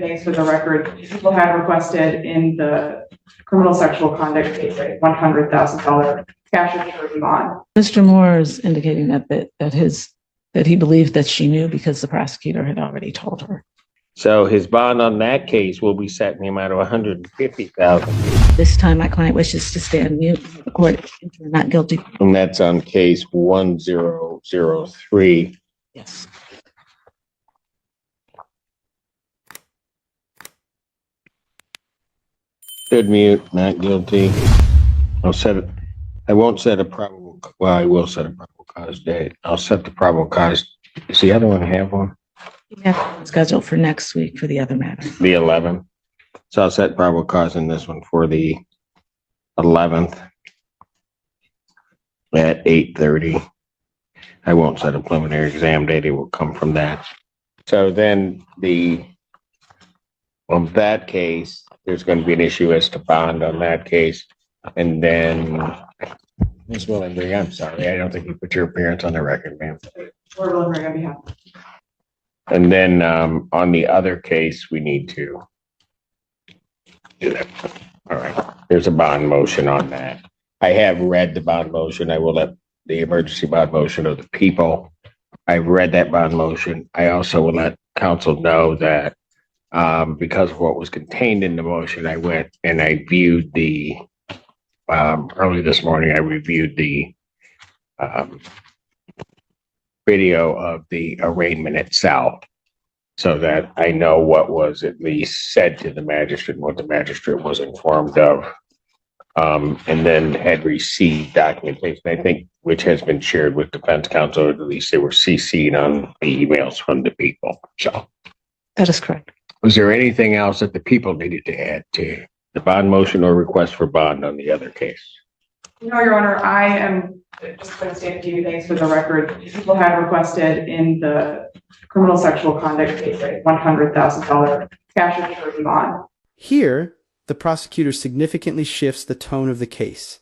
Thanks for the record. People had requested in the criminal sexual conduct case a $100,000 cash security bond. Mr. Moore is indicating that he believed that she knew because the prosecutor had already told her. So his bond on that case will be set in the amount of $150,000. This time, my client wishes to stand mute. The court is not guilty. And that's on case 1003. Yes. Good mute, not guilty. I'll set it. I won't set a probable. Well, I will set a probable cause date. I'll set the probable cause. Does the other one have one? Yeah, scheduled for next week for the other matter. The 11th. So I'll set probable cause in this one for the 11th at 8:30. I won't set a preliminary exam date. It will come from that. So then on that case, there's going to be an issue as to bond on that case. And then, Ms. Willenberg, I'm sorry, I don't think you put your appearance on the record, ma'am. We're Willenberg on behalf. And then on the other case, we need to do that. All right, there's a bond motion on that. I have read the bond motion. I will let the emergency bond motion of the people. I've read that bond motion. I also will let counsel know that because of what was contained in the motion, I went and I viewed the early this morning. I reviewed the video of the arraignment itself, so that I know what was at least said to the magistrate and what the magistrate was informed of, and then had received documentation, I think, which has been shared with defense counsel, or at least they were CC'd on the emails from the people. So that is correct. Was there anything else that the people needed to add to the bond motion or request for bond on the other case? No, Your Honor, I am just going to state a few things for the record. People had requested in the criminal sexual conduct case a $100,000 cash security bond. Here, the prosecutor significantly shifts the tone of the case.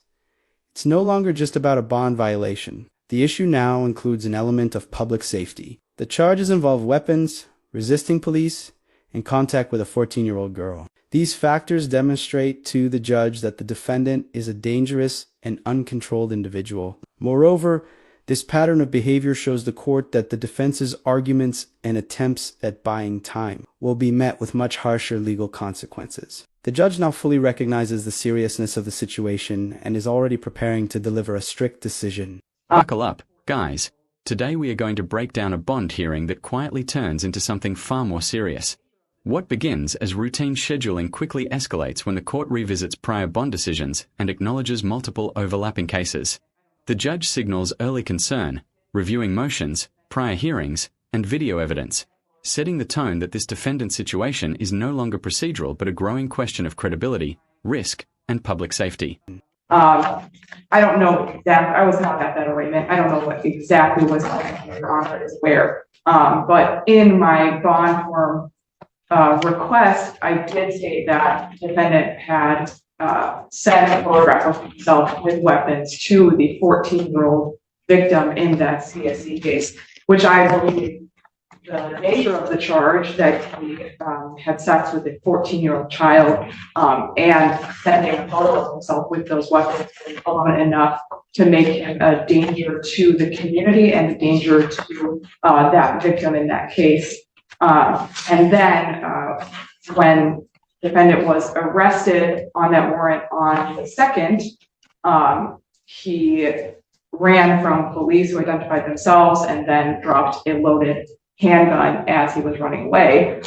It's no longer just about a bond violation. The issue now includes an element of public safety. The charges involve weapons, resisting police, and contact with a 14-year-old girl. These factors demonstrate to the judge that the defendant is a dangerous and uncontrolled individual. Moreover, this pattern of behavior shows the court that the defense's arguments and attempts at buying time will be met with much harsher legal consequences. The judge now fully recognizes the seriousness of the situation and is already preparing to deliver a strict decision. Buckle up, guys. Today we are going to break down a bond hearing that quietly turns into something far more serious. What begins as routine scheduling quickly escalates when the court revisits prior bond decisions and acknowledges multiple overlapping cases. The judge signals early concern, reviewing motions, prior hearings, and video evidence, setting the tone that this defendant's situation is no longer procedural but a growing question of credibility, risk, and public safety. I don't know exactly. I was not at that arraignment. I don't know what exactly was happening. Your Honor is aware. But in my bond form request, I did state that the defendant had sent a photograph of himself with weapons to the 14-year-old victim in that CSE case, which I believe the nature of the charge that he had sex with a 14-year-old child and sending a photo of himself with those weapons was alone enough to make him a danger to the community and a danger to that victim in that case. And then when the defendant was arrested on that warrant on the 2nd, he ran from police who identified themselves and then dropped a loaded handgun as he was running away.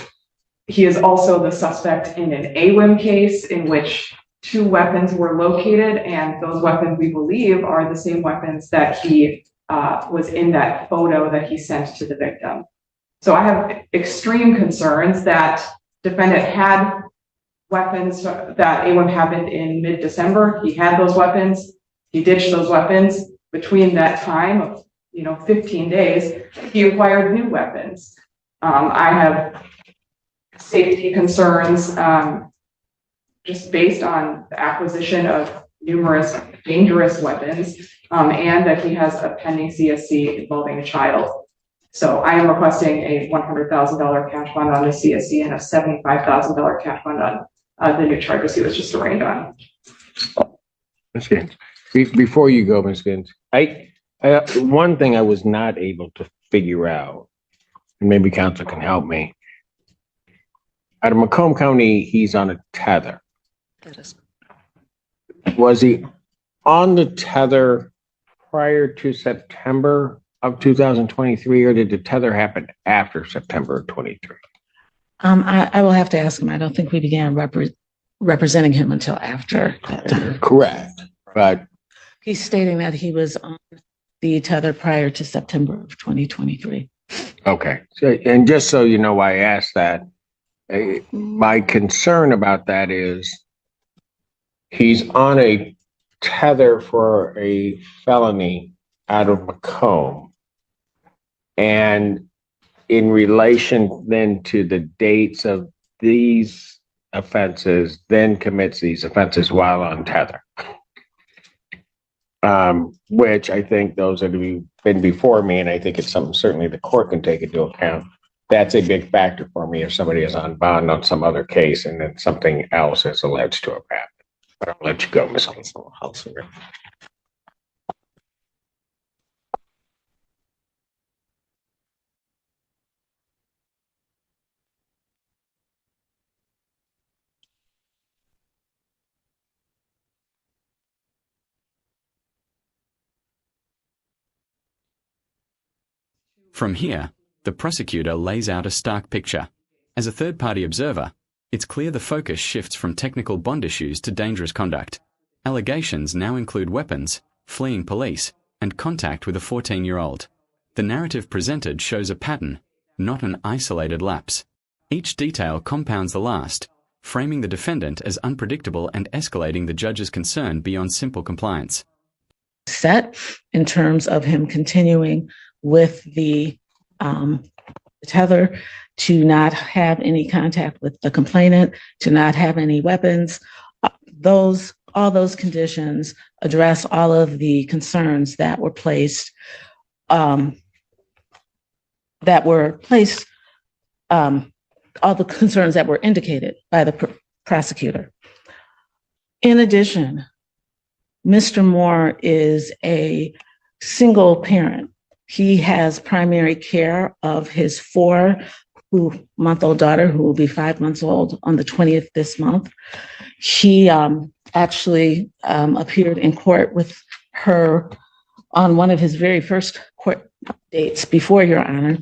He is also the suspect in an AWIM case in which 2 weapons were located, and those weapons, we believe, are the same weapons that he was in that photo that he sent to the victim. So I have extreme concerns that defendant had weapons. That AWIM happened in mid-December. He had those weapons. He ditched those weapons. Between that time of 15 days, he acquired new weapons. I have safety concerns just based on the acquisition of numerous dangerous weapons and that he has a pending CSC involving a child. So I am requesting a $100,000 cash bond on the CSC and a $75,000 cash bond on the new charges he was just arraigned on. Ms. Gins, before you go, Ms. Gins, one thing I was not able to figure out, and maybe counsel can help me. Out of Macomb County, he's on a tether. Was he on the tether prior to September of 2023, or did the tether happen after September of 23? I will have to ask him. I don't think we began representing him until after that time. Correct, but He's stating that he was on the tether prior to September of 2023. okay. So, and just so you know why I asked that, my concern about that is he's on a tether for a felony out of Macomb. And in relation then to the dates of these offenses, then commits these offenses while on tether. Which I think those that have been before me, and I think it's something certainly the court can take into account. That's a big factor for me if somebody is on bond on some other case and then something else is alleged to have happened. But I'll let you go, Ms. Halsinger. From here, the prosecutor lays out a stark picture. As a third-party observer, it's clear the focus shifts from technical bond issues to dangerous conduct. Allegations now include weapons, fleeing police, and contact with a 14-year-old. The narrative presented shows a pattern, not an isolated lapse. Each detail compounds the last, framing the defendant as unpredictable and escalating the judge's concern beyond simple compliance. Set in terms of him continuing with the tether, to not have any contact with the complainant, to not have any weapons. All those conditions address all of the concerns that were placed, all the concerns that were indicated by the prosecutor. In addition, Mr. Moore is a single parent. He has primary care of his 4-month-old daughter, who will be 5 months old on the 20th this month. He actually appeared in court with her on one of his very first court dates before, Your Honor.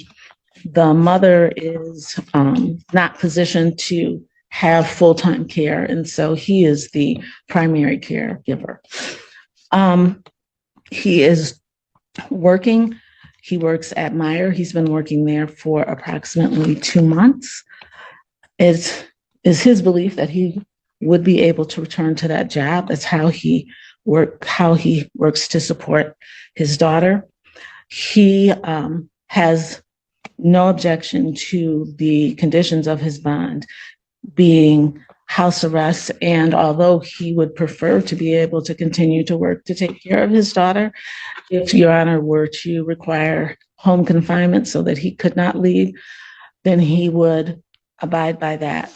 The mother is not positioned to have full-time care, and so he is the primary caregiver. He is working. He works at Meyer. He's been working there for approximately 2 months. It is his belief that he would be able to return to that job. That's how he works to support his daughter. He has no objection to the conditions of his bond being house arrest, and although he would prefer to be able to continue to work to take care of his daughter, if Your Honor were to require home confinement so that he could not leave, then he would abide by that.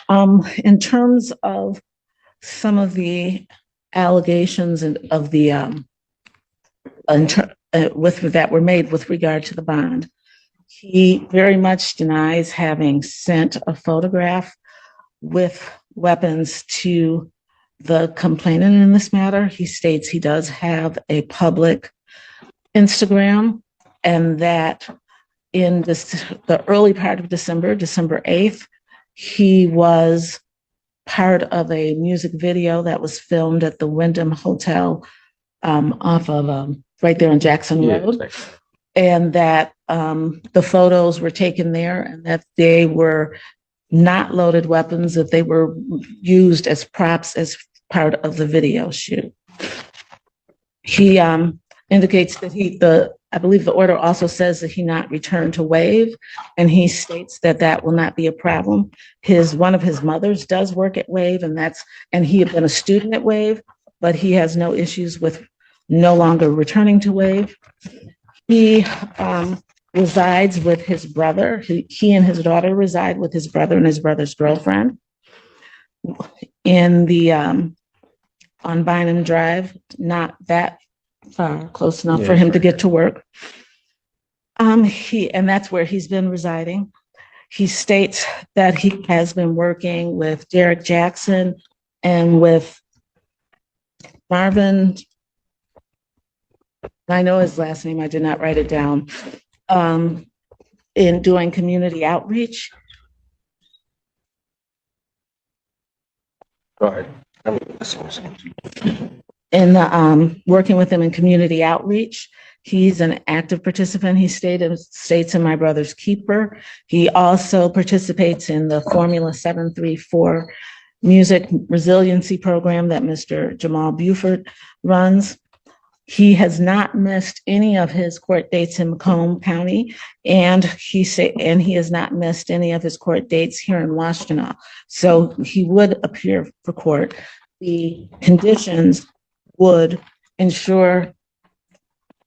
In terms of some of the allegations and of the that were made with regard to the bond, he very much denies having sent a photograph with weapons to the complainant in this matter. He states he does have a public Instagram, and that in the early part of December 8th, he was part of a music video that was filmed at the Wyndham Hotel off of right there on Jackson Road, and that the photos were taken there, and that they were not loaded weapons, that they were used as props as part of the video shoot. He indicates that I believe the order also says that he not return to WAVE, and he states that that will not be a problem. One of his mothers does work at WAVE, and he had been a student at WAVE, but he has no issues with no longer returning to WAVE. He resides with his brother. He and his daughter reside with his brother and his brother's girlfriend in the on Bynum Drive, not that far, close enough for him to get to work. And that's where he's been residing. He states that he has been working with Derek Jackson and with Marvin. I know his last name, I did not write it down, in doing community outreach. Go ahead. In working with him in community outreach. He's an active participant. He states in My Brother's Keeper. He also participates in the Formula 734 music resiliency program that Mr. Jamal Buford runs. He has not missed any of his court dates in Macomb County, and he has not missed any of his court dates here in Washtenaw. So he would appear for court. The conditions would ensure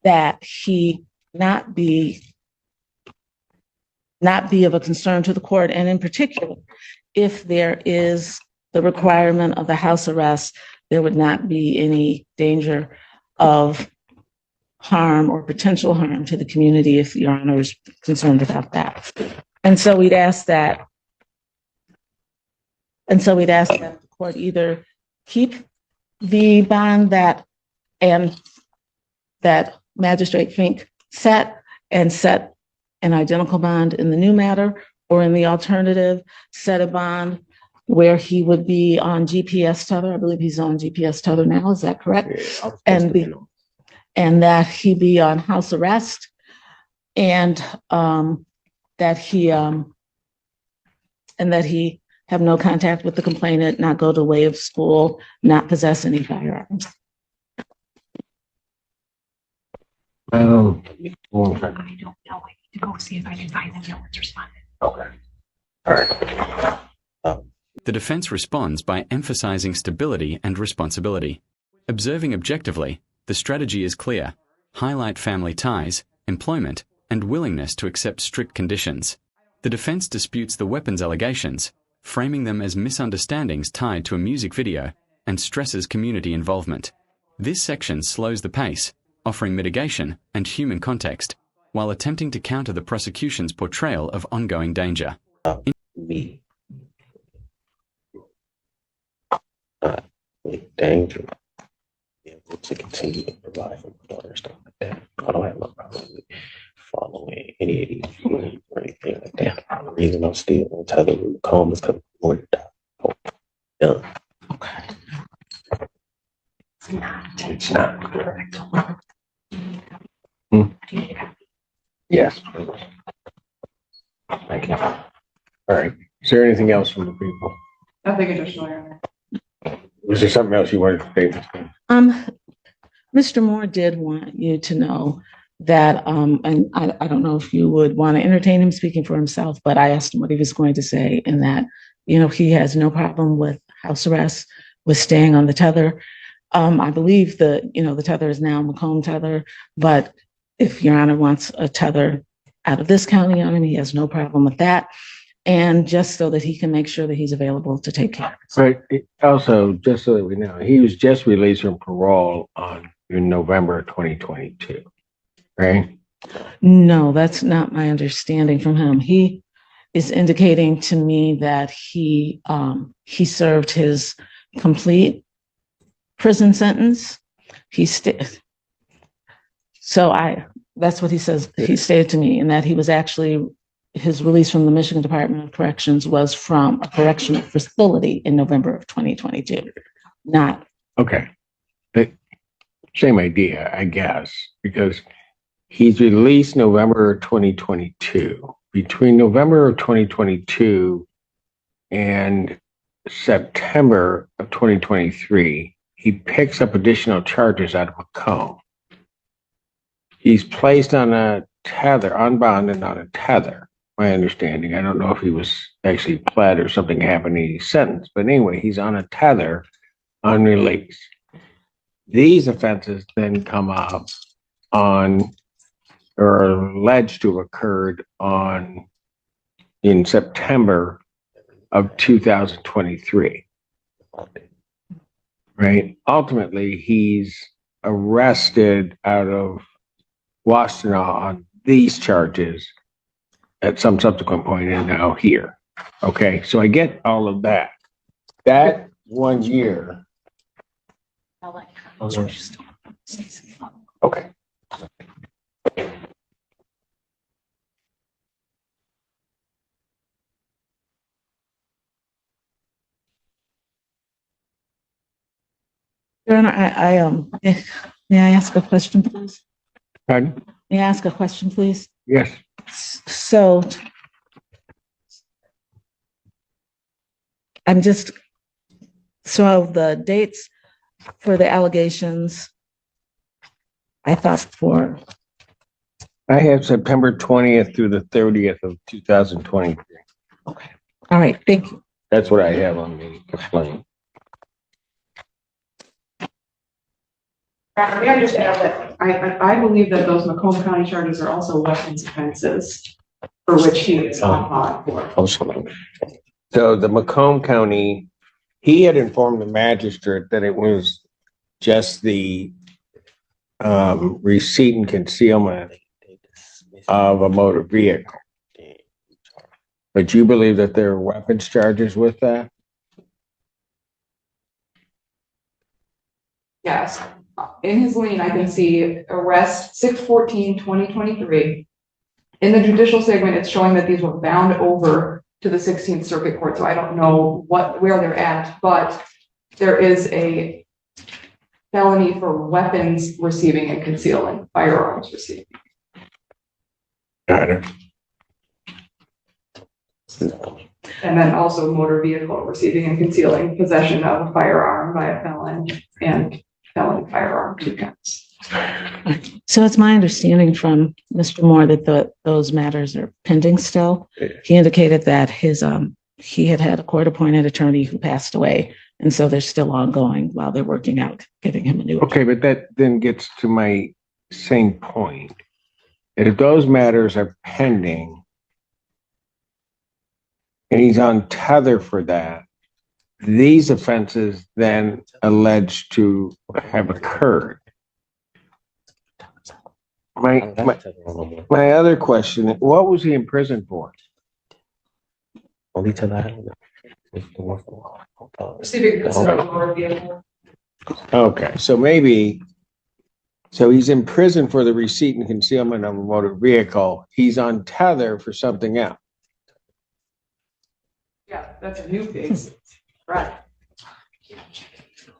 that he not be of a concern to the court, and in particular, if there is the requirement of the house arrest, there would not be any danger of harm or potential harm to the community if Your Honor is concerned about that. And so we'd ask that the court either keep the bond that Magistrate Fink set an identical bond in the new matter, or in the alternative, set a bond where he would be on GPS tether. I believe he's on GPS tether now. Is that correct? Yeah, and that he be on house arrest, and that he have no contact with the complainant, not go to the way of school, not possess any firearms. I don't know. I need to go see if I can find them. No one's responded. Okay. All right. The defense responds by emphasizing stability and responsibility. Observing objectively, the strategy is clear: highlight family ties, employment, and willingness to accept strict conditions. The defense disputes the weapons allegations, framing them as misunderstandings tied to a music video, and stresses community involvement. This section slows the pace, offering mitigation and human context, while attempting to counter the prosecution's portrayal of ongoing danger. Danger. Yeah, to continue to provide for my daughter, stuff like that. I don't have no problem with following any of these or anything like that. The reason I'm still on tether with Macomb is because more to die. Done. Okay. It's not correct. Yes. Thank you. All right. Is there anything else from the people? Nothing additional, Your Honor. Was there something else you wanted to say? Mr. Moore did want you to know that, and I don't know if you would want to entertain him speaking for himself, but I asked him what he was going to say, and that, he has no problem with house arrest, with staying on the tether. I believe the tether is now Macomb tether, but if Your Honor wants a tether out of this county on him, he has no problem with that. And just so that he can make sure that he's available to take care of it. But also, just so that we know, he was just released from parole in November 2022, right? No, that's not my understanding from him. He is indicating to me that he served his complete prison sentence. That's what he says. He stated to me, and that he was actually, his release from the Michigan Department of Corrections was from a correctional facility in November of 2022. Not. Okay. Same idea, I guess, because he's released November 2022. Between November of 2022 and September of 2023, he picks up additional charges out of Macomb. He's placed on a tether, on bond and on a tether, my understanding. I don't know if he was actually pled or something happened in his sentence, but anyway, he's on a tether on release. These offenses then come up or alleged to have occurred in September of 2023. Right? Ultimately, he's arrested out of Washtenaw on these charges at some subsequent point and now here. Okay, so I get all of that. That 1 year. Okay. Your Honor, may I ask a question, please? Pardon? May I ask a question, please? Yes. So so the dates for the allegations, I thought I have September 20th through the 30th of 2023. okay. All right, thank you. That's what I have on the complaint. May I just add that I believe that those Macomb County charges are also weapons offenses for which he is on bond for. So the Macomb County, he had informed the magistrate that it was just the receipt and concealment of a motor vehicle. But you believe that there are weapons charges with that? Yes. In his lien, I can see arrest 6/14/2023. In the judicial segment, it's showing that these were bound over to the 16th Circuit Court, so I don't know where they're at, but there is a felony for weapons receiving and concealing, firearms receiving. Got it. And then also motor vehicle receiving and concealing possession of a firearm by a felon and felony firearm 2 counts. So it's my understanding from Mr. Moore that those matters are pending still. He indicated that he had a court-appointed attorney who passed away, and so they're still ongoing while they're working out getting him a new. Okay, but that then gets to my same point. That if those matters are pending and he's on tether for that, these offenses then alleged to have occurred. My other question, what was he in prison for? Receiving possession of a motor vehicle. Okay, so he's in prison for the receipt and concealment of a motor vehicle. He's on tether for something else. Yeah, that's a new case. Right.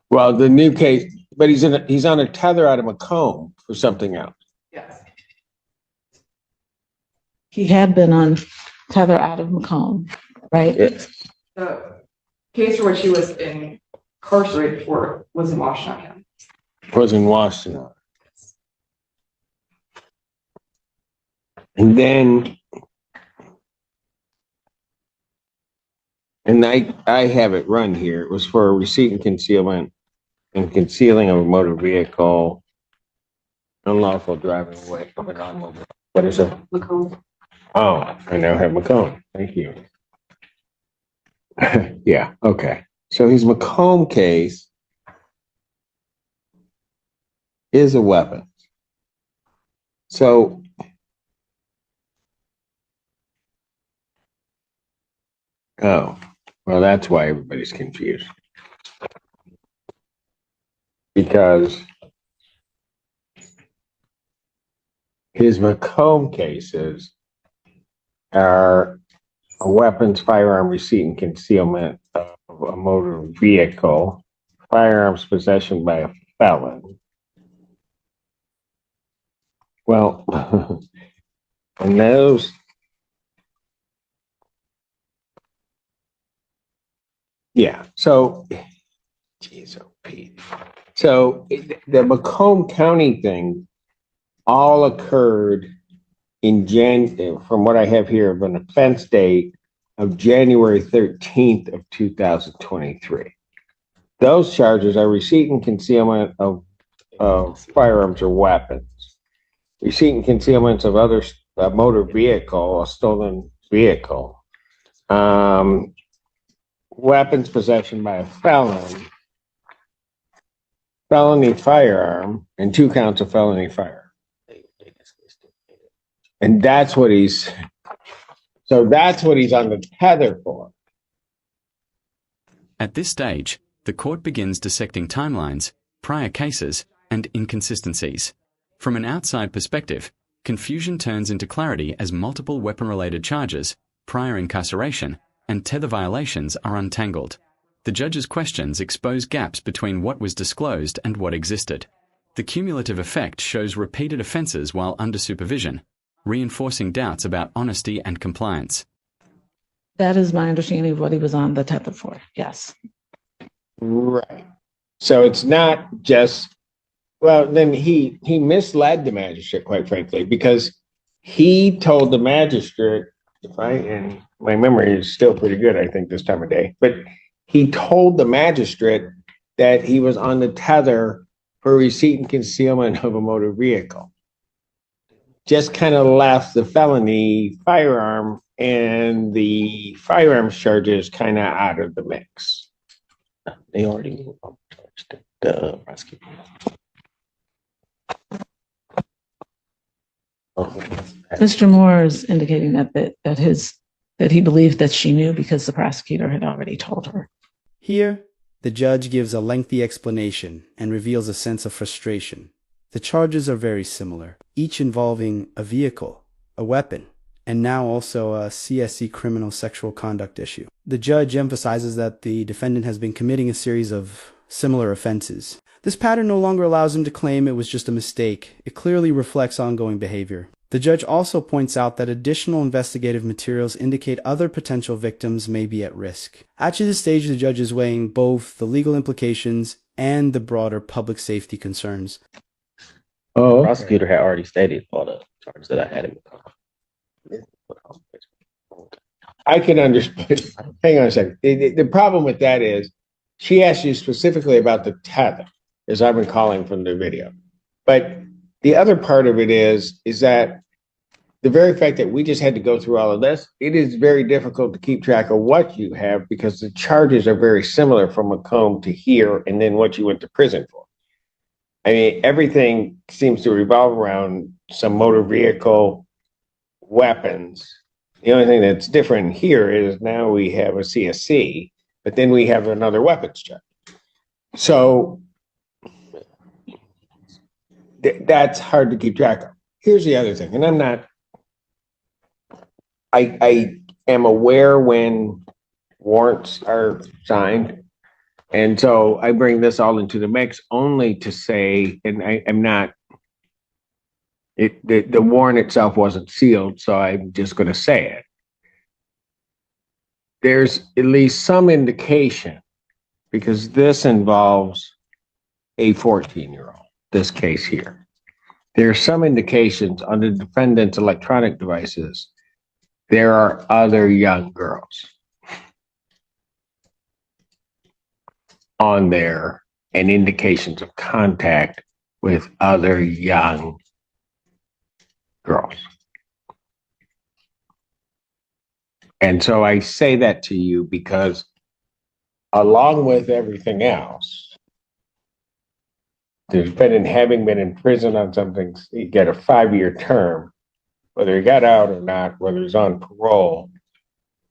Well, the new case, but he's on a tether out of Macomb for something else. Yes. He had been on tether out of Macomb, right? The case for which he was incarcerated for was in Washtenaw County. Was in Washington. And then, and I have it run here. It was for a receipt and concealment and concealing of a motor vehicle, unlawful driving away from an automobile. What is it? Macomb. Oh, I now have Macomb. Thank you. Yeah, okay. So his Macomb case is a weapon. So oh, well, that's why everybody's confused. Because his Macomb cases are a weapons, firearm receipt and concealment of a motor vehicle, firearms possession by a felon. Well, and those, yeah, so, geez, oh, Pete. So the Macomb County thing all occurred in from what I have here, of an offense date of January 13th of 2023. Those charges are receipt and concealment of firearms or weapons. receipt and concealment of other motor vehicle, a stolen vehicle, weapons possession by a felon, felony firearm, and 2 counts of felony firearm. And that's what he's on the tether for. At this stage, the court begins dissecting timelines, prior cases, and inconsistencies. From an outside perspective, confusion turns into clarity as multiple weapon-related charges, prior incarceration, and tether violations are untangled. The judge's questions expose gaps between what was disclosed and what existed. The cumulative effect shows repeated offences while under supervision, reinforcing doubts about honesty and compliance. That is my understanding of what he was on the tether for. Yes. Right. So it's not just, well, then he misled the magistrate, quite frankly, because he told the magistrate, and my memory is still pretty good, I think, this time of day, but he told the magistrate that he was on the tether for receipt and concealment of a motor vehicle. Just kind of left the felony firearm and the firearms charges kind of out of the mix. They already charged the prosecutor. Mr. Moore is indicating that he believed that she knew because the prosecutor had already told her. Here, the judge gives a lengthy explanation and reveals a sense of frustration. The charges are very similar, each involving a vehicle, a weapon, and now also a CSE criminal sexual conduct issue. The judge emphasizes that the defendant has been committing a series of similar offenses. This pattern no longer allows him to claim it was just a mistake. It clearly reflects ongoing behavior. The judge also points out that additional investigative materials indicate other potential victims may be at risk. At this stage, the judge is weighing both the legal implications and the broader public safety concerns. Oh, The prosecutor had already stated all the charges that I had him. I can understand. Hang on a second. The problem with that is she asked you specifically about the tether, as I've been calling from the video. But the other part of it is that the very fact that we just had to go through all of this, it is very difficult to keep track of what you have because the charges are very similar from Macomb to here and then what you went to prison for. I mean, everything seems to revolve around some motor vehicle, weapons. The only thing that's different here is now we have a CSC, but then we have another weapons charge. So that's hard to keep track of. Here's the other thing, and I am aware when warrants are signed. And so I bring this all into the mix only to say, and I'm not, the warrant itself wasn't sealed, so I'm just going to say it. There's at least some indication, because this involves a 14-year-old, this case here. There are some indications on the defendant's electronic devices, there are other young girls on there and indications of contact with other young girls. And so I say that to you because along with everything else, the defendant having been in prison on something, he get a 5-year term, whether he got out or not, whether he's on parole,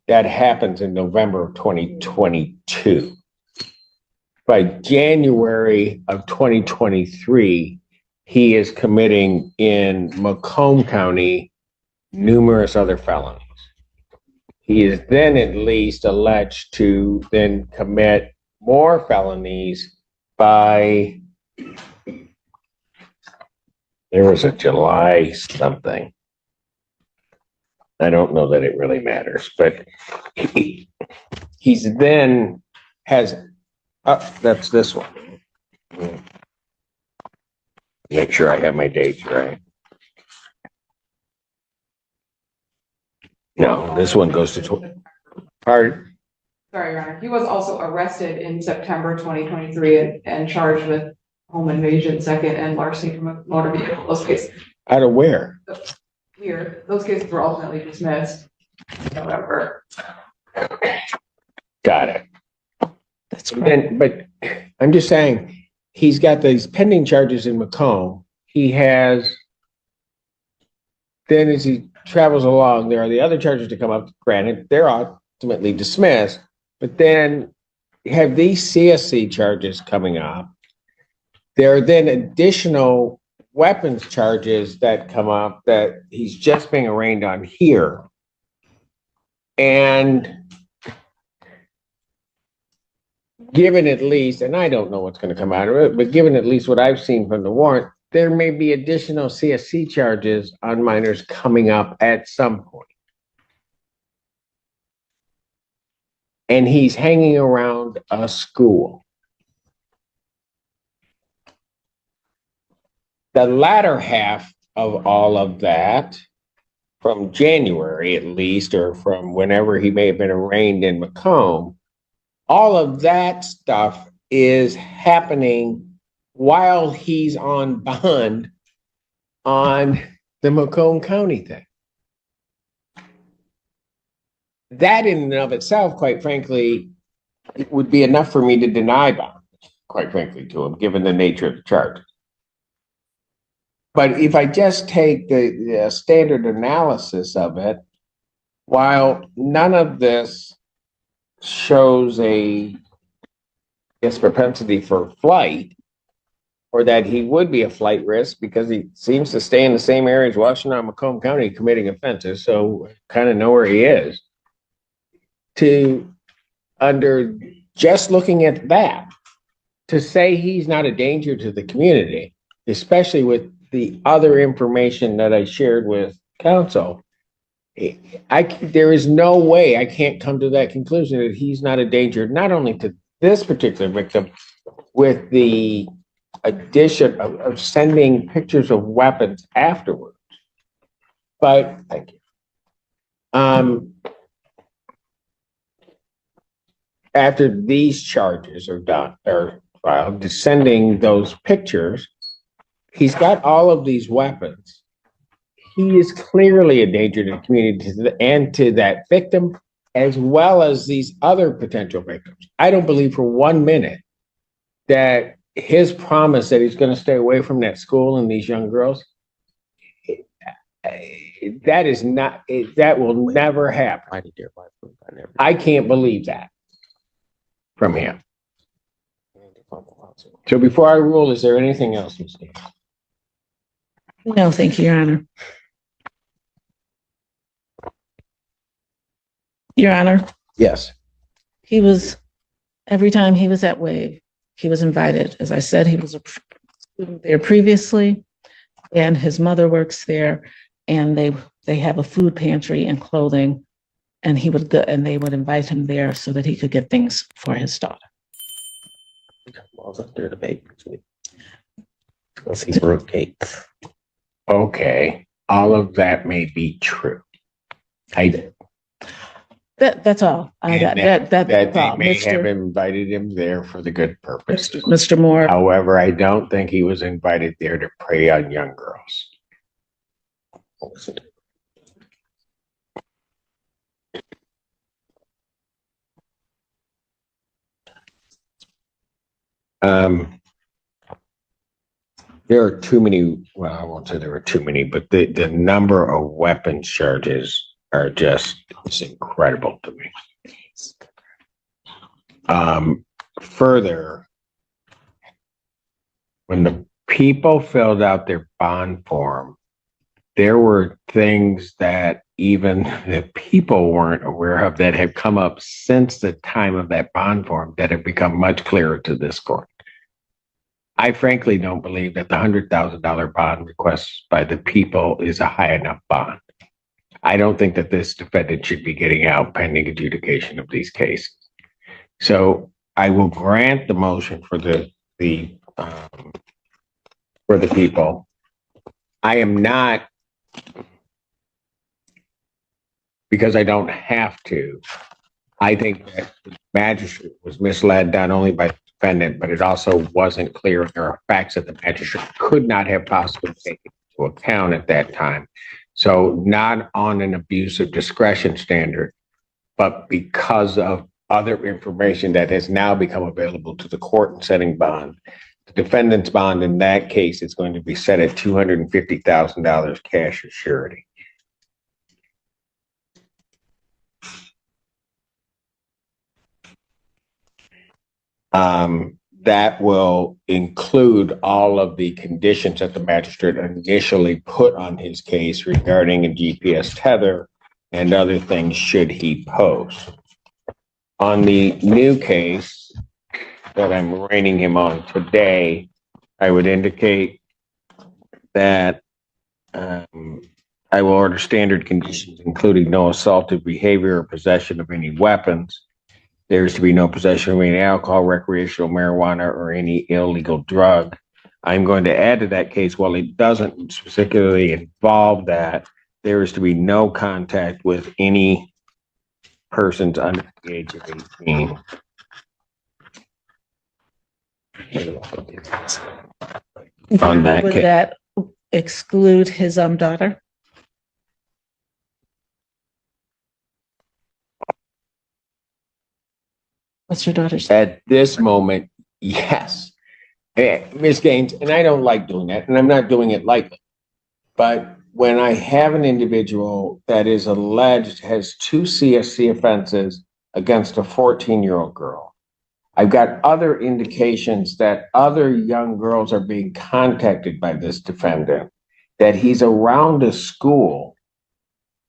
that happens in November of 2022. By January of 2023, he is committing in Macomb County numerous other felonies. He is then at least alleged to then commit more felonies by, there was a July something. I don't know that it really matters, but he's then has, that's this one. Make sure I have my dates right. No, this one goes to pardon? Sorry, Your Honor. He was also arrested in September 2023 and charged with home invasion second and larceny from a motor vehicle. Those cases. Out of where? Weird. Those cases were ultimately dismissed. However, Got it. That's correct. But I'm just saying, he's got these pending charges in Macomb. He has, then as he travels along, there are the other charges to come up. Granted, they're ultimately dismissed, but then you have these CSC charges coming up. There are then additional weapons charges that come up that he's just being arraigned on here. And given at least, and I don't know what's going to come out of it, but given at least what I've seen from the warrant, there may be additional CSC charges on minors coming up at some point. And he's hanging around a school. The latter half of all of that, from January at least, or from whenever he may have been arraigned in Macomb, all of that stuff is happening while he's on bond on the Macomb County thing. That in and of itself, quite frankly, it would be enough for me to deny bond, quite frankly, to him, given the nature of the charge. But if I just take the standard analysis of it, while none of this shows a propensity for flight, or that he would be a flight risk because he seems to stay in the same areas, Washington and Macomb County, committing offenses, so kind of know where he is. Under just looking at that, to say he's not a danger to the community, especially with the other information that I shared with counsel, there is no way I can't come to that conclusion that he's not a danger, not only to this particular victim, with the addition of sending pictures of weapons afterwards. But thank you. After these charges are done or filed, sending those pictures, he's got all of these weapons. He is clearly a danger to the community and to that victim, as well as these other potential victims. I don't believe for 1 minute that his promise that he's going to stay away from that school and these young girls, that will never happen. I can't believe that from him. So before I rule, is there anything else, Ms. Davis? No, thank you, Your Honor. Your Honor, Yes. every time he was at WAVE, he was invited. As I said, he was a student there previously, and his mother works there, and they have a food pantry and clothing, and they would invite him there so that he could get things for his daughter. Okay, all of that may be true. That's all. That's That all. they may have invited him there for the good purpose. Mr. Moore. However, I don't think he was invited there to prey on young girls. There are too many, well, I won't say there are too many, but the number of weapons charges are just, it's incredible to me. Further, when the people filled out their bond form, there were things that even the people weren't aware of that have come up since the time of that bond form that have become much clearer to this court. I frankly don't believe that the $100,000 bond request by the people is a high enough bond. I don't think that this defendant should be getting out pending adjudication of these cases. So I will grant the motion for the people. I am not, because I don't have to. I think that the magistrate was misled not only by the defendant, but it also wasn't clear. There are facts that the magistrate could not have possibly taken into account at that time. So not on an abuse of discretion standard, but because of other information that has now become available to the court in setting bond. The defendant's bond in that case is going to be set at $250,000 cash as surety. That will include all of the conditions that the magistrate initially put on his case regarding a GPS tether and other things should he post. On the new case that I'm arraigning him on today, I would indicate that I will order standard conditions, including no assaultive behavior or possession of any weapons. There is to be no possession of any alcohol, recreational marijuana, or any illegal drug. I'm going to add to that case, while it doesn't particularly involve that, there is to be no contact with any persons under the age of 18. On that Would case. that exclude his daughter? What's your daughter's? At this moment, yes. Ms. Gaines, and I don't like doing that, and I'm not doing it lightly. But when I have an individual that is alleged has 2 CSC offenses against a 14-year-old girl, I've got other indications that other young girls are being contacted by this defendant, that he's around a school.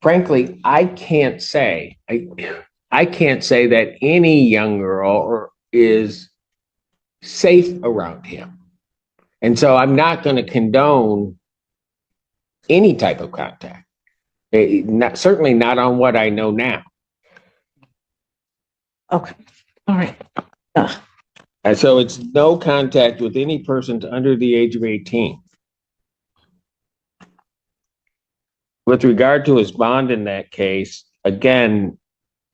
Frankly, I can't say that any young girl is safe around him. And so I'm not going to condone any type of contact. Certainly not on what I know now. Okay. All right. And so it's no contact with any persons under the age of 18. With regard to his bond in that case, again,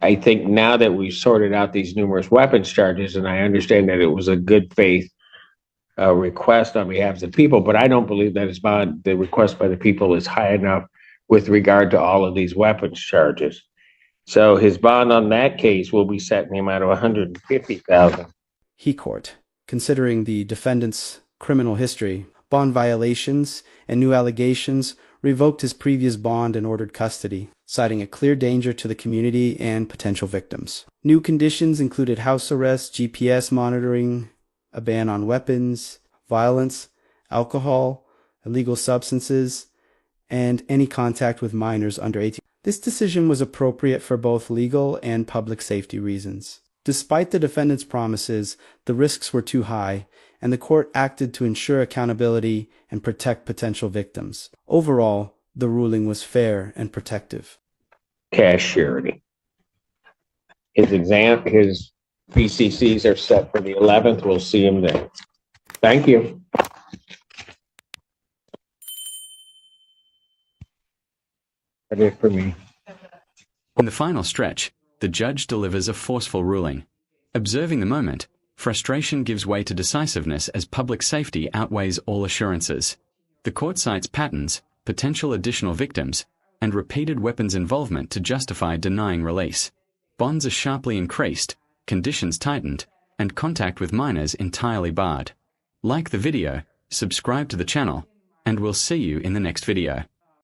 I think now that we've sorted out these numerous weapons charges, and I understand that it was a good faith request on behalf of the people, but I don't believe that his bond, the request by the people, is high enough with regard to all of these weapons charges. So his bond on that case will be set in the amount of $150,000. He court, considering the defendant's criminal history, bond violations, and new allegations, revoked his previous bond and ordered custody, citing a clear danger to the community and potential victims. New conditions included house arrest, GPS monitoring, a ban on weapons, violence, alcohol, illegal substances, and any contact with minors under 18. This decision was appropriate for both legal and public safety reasons. Despite the defendant's promises, the risks were too high, and the court acted to ensure accountability and protect potential victims. Overall, the ruling was fair and protective. Cash surety. His PCCs are set for the 11th. We'll see him then. Thank you. That is for me. In the final stretch, the judge delivers a forceful ruling. Observing the moment, frustration gives way to decisiveness as public safety outweighs all assurances. The court cites patterns, potential additional victims, and repeated weapons involvement to justify denying release. Bonds are sharply increased, conditions tightened, and contact with minors entirely barred. Like the video, subscribe to the channel, and we'll see you in the next video.